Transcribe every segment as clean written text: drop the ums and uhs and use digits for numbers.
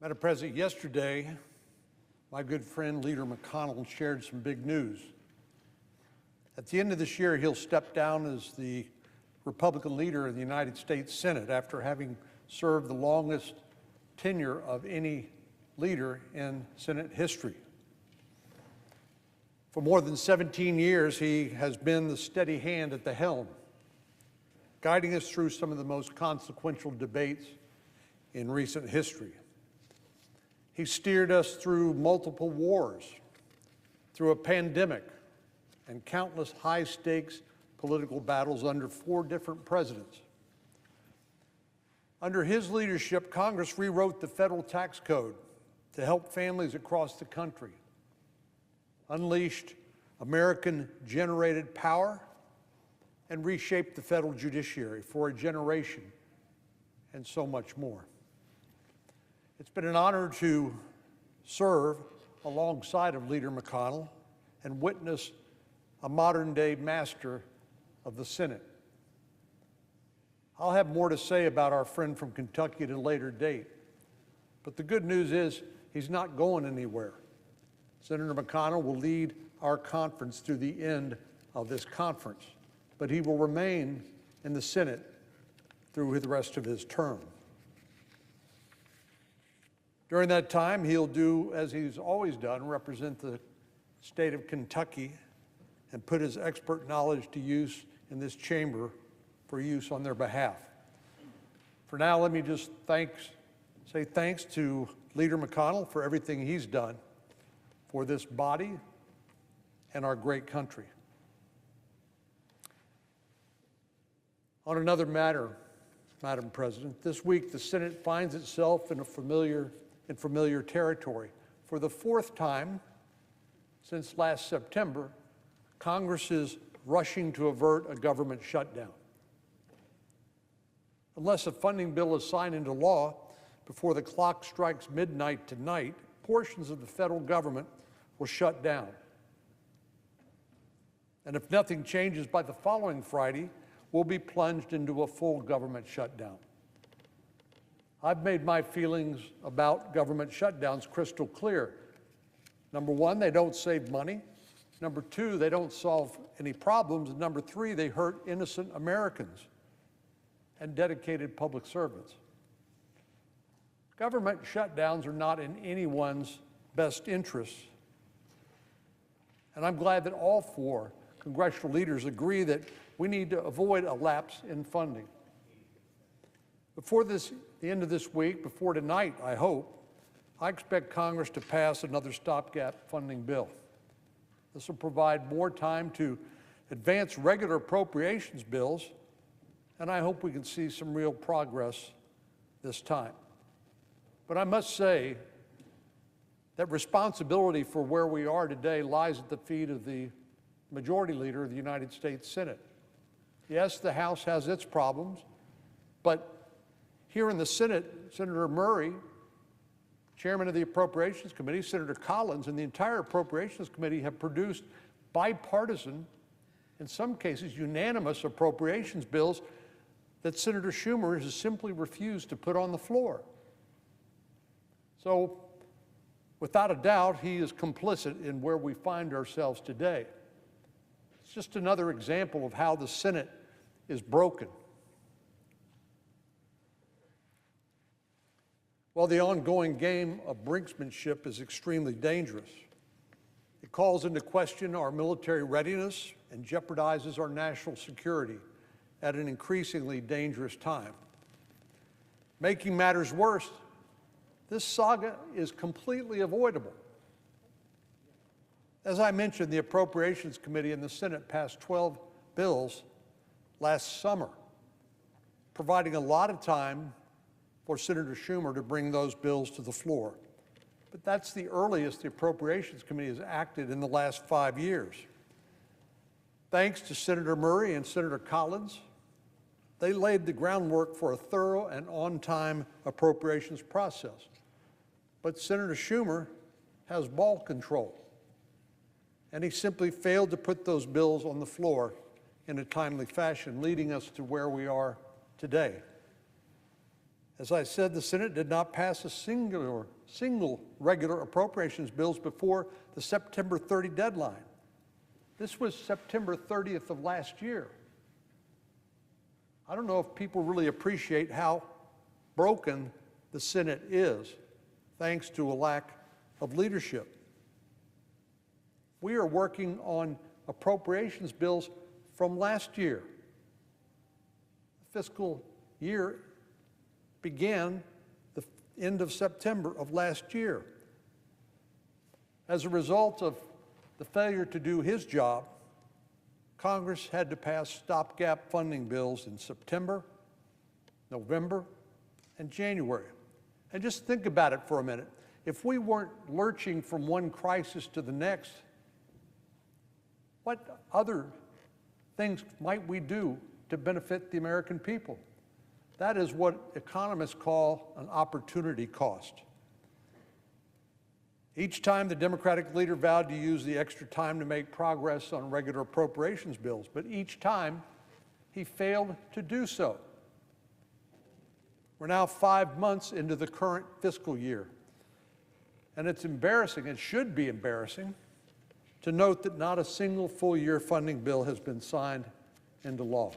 Madam President, yesterday, my good friend, Leader McConnell, shared some big news. At the end of this year, he'll step down as the Republican leader of the United States Senate after having served the longest tenure of any leader in Senate history. For more than 17 years, he has been the steady hand at the helm, guiding us through some of the most consequential debates in recent history. He steered us through multiple wars, through a pandemic, and countless high-stakes political battles under 4 different presidents. Under his leadership, Congress rewrote the federal tax code to help families across the country, unleashed American-generated power, and reshaped the federal judiciary for a generation, and so much more. It's been an honor to serve alongside of Leader McConnell and witness a modern-day master of the Senate. I'll have more to say about our friend from Kentucky at a later date, but the good news is he's not going anywhere. Senator McConnell will lead our conference through the end of this conference, but he will remain in the Senate through the rest of his term. During that time, he'll do as he's always done, represent the state of Kentucky and put his expert knowledge to use in this chamber for use on their behalf. For now, let me just say thanks to Leader McConnell for everything he's done for this body and our great country. On another matter, Madam President, this week the Senate finds itself in familiar territory. For the 4th time since last September, Congress is rushing to avert a government shutdown. Unless a funding bill is signed into law before the clock strikes midnight tonight, portions of the federal government will shut down. And if nothing changes by the following Friday, we'll be plunged into a full government shutdown. I've made my feelings about government shutdowns crystal clear. Number 1, they don't save money. Number 2, they don't solve any problems. And number 3, they hurt innocent Americans and dedicated public servants. Government shutdowns are not in anyone's best interests. And I'm glad that all 4 congressional leaders agree that we need to avoid a lapse in funding. Before the end of this week, before tonight, I hope, I expect Congress to pass another stopgap funding bill. This will provide more time to advance regular appropriations bills, and I hope we can see some real progress this time. But I must say that responsibility for where we are today lies at the feet of the Majority Leader of the United States Senate. Yes, the House has its problems, but here in the Senate, Senator Murray, Chairman of the Appropriations Committee, Senator Collins, and the entire Appropriations Committee have produced bipartisan, in some cases unanimous appropriations bills that Senator Schumer has simply refused to put on the floor. So, without a doubt, he is complicit in where we find ourselves today. It's just another example of how the Senate is broken. While the ongoing game of brinksmanship is extremely dangerous, it calls into question our military readiness and jeopardizes our national security at an increasingly dangerous time. Making matters worse, this saga is completely avoidable. As I mentioned, the Appropriations Committee in the Senate passed 12 bills last summer, providing a lot of time for Senator Schumer to bring those bills to the floor. But that's the earliest the Appropriations Committee has acted in the last 5 years. Thanks to Senator Murray and Senator Collins, they laid the groundwork for a thorough and on-time appropriations process. But Senator Schumer has ball control, and he simply failed to put those bills on the floor in a timely fashion, leading us to where we are today. As I said, the Senate did not pass a single regular appropriations bills before the September 30 deadline. This was September 30th of last year. I don't know if people really appreciate how broken the Senate is, thanks to a lack of leadership. We are working on appropriations bills from last year. The fiscal year began the end of September of last year. As a result of the failure to do his job, Congress had to pass stopgap funding bills in September, November, and January. And just think about it for a minute. If we weren't lurching from one crisis to the next, what other things might we do to benefit the American people? That is what economists call an opportunity cost. Each time the Democratic leader vowed to use the extra time to make progress on regular appropriations bills, but each time he failed to do so. We're now 5 months into the current fiscal year, and it's embarrassing, it should be embarrassing, to note that not a single full-year funding bill has been signed into law.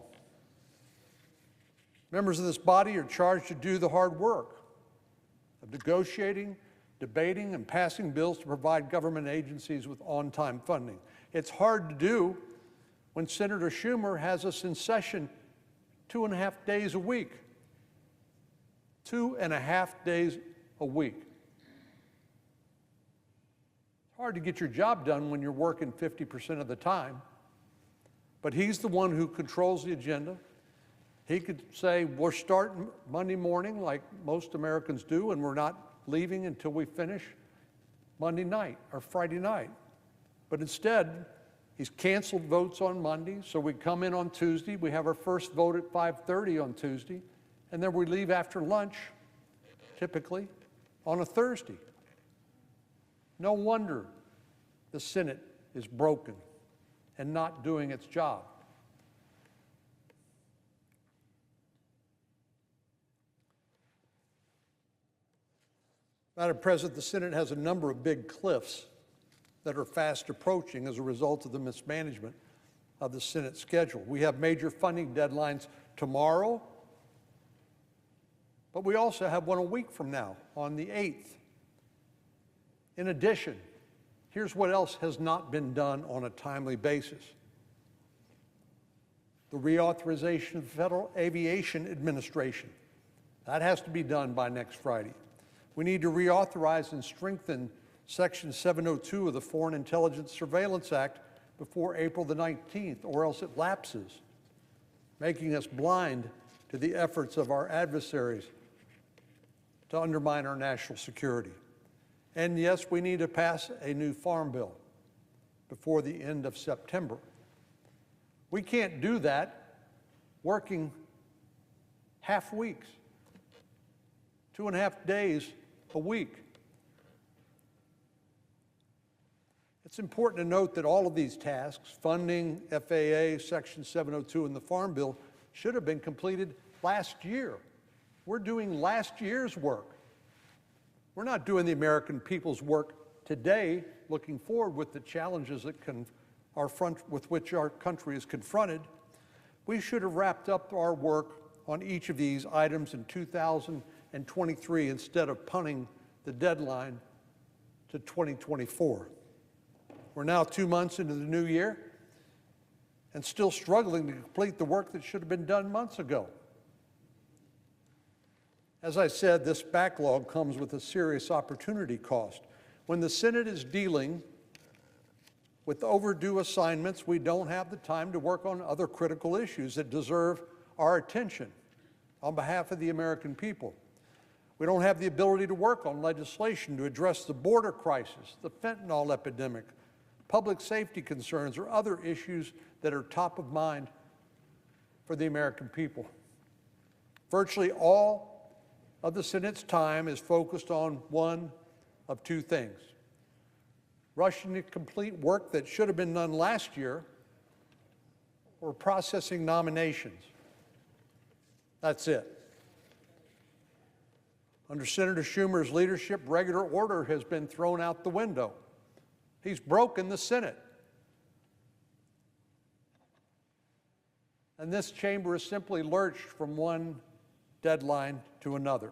Members of this body are charged to do the hard work of negotiating, debating, and passing bills to provide government agencies with on-time funding. It's hard to do when Senator Schumer has us in session 2.5 days a week. 2.5 days a week. It's hard to get your job done when you're working 50% of the time, but he's the one who controls the agenda. He could say, we're starting Monday morning like most Americans do, and we're not leaving until we finish Monday night or Friday night. But instead, he's canceled votes on Monday, so we come in on Tuesday, we have our first vote at 5:30 on Tuesday, and then we leave after lunch, typically, on a Thursday. No wonder the Senate is broken and not doing its job. Madam President, the Senate has a number of big cliffs that are fast approaching as a result of the mismanagement of the Senate schedule. We have major funding deadlines tomorrow, but we also have one a week from now, on the 8th. In addition, here's what else has not been done on a timely basis. The reauthorization of the Federal Aviation Administration. That has to be done by next Friday. We need to reauthorize and strengthen Section 702 of the Foreign Intelligence Surveillance Act before April the 19th, or else it lapses, making us blind to the efforts of our adversaries to undermine our national security. And yes, we need to pass a new farm bill before the end of September. We can't do that working half weeks, 2.5 days a week. It's important to note that all of these tasks, funding, FAA, Section 702, and the Farm Bill, should have been completed last year. We're doing last year's work. We're not doing the American people's work today, looking forward with the challenges that with which our country is confronted. We should have wrapped up our work on each of these items in 2023 instead of punting the deadline to 2024. We're now 2 months into the new year and still struggling to complete the work that should have been done months ago. As I said, this backlog comes with a serious opportunity cost. When the Senate is dealing with overdue assignments, we don't have the time to work on other critical issues that deserve our attention on behalf of the American people. We don't have the ability to work on legislation to address the border crisis, the fentanyl epidemic, public safety concerns, or other issues that are top of mind for the American people. Virtually all of the Senate's time is focused on one of two things: rushing to complete work that should have been done last year, or processing nominations. That's it. Under Senator Schumer's leadership, regular order has been thrown out the window. He's broken the Senate. And this chamber has simply lurched from one deadline to another.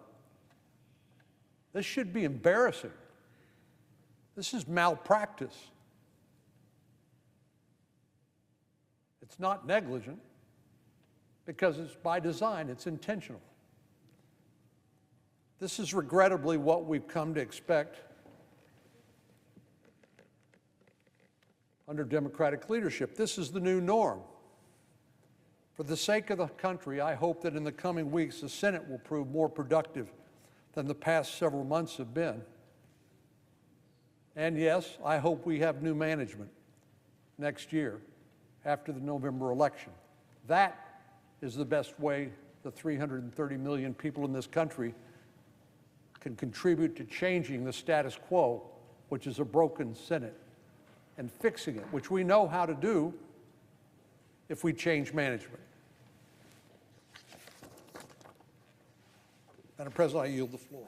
This should be embarrassing. This is malpractice. It's not negligent because it's by design, it's intentional. This is regrettably what we've come to expect under Democratic leadership. This is the new norm. For the sake of the country, I hope that in the coming weeks, the Senate will prove more productive than the past several months have been. And yes, I hope we have new management next year after the November election. That is the best way the 330 million people in this country can contribute to changing the status quo, which is a broken Senate, and fixing it, which we know how to do if we change management. Madam President, I yield the floor.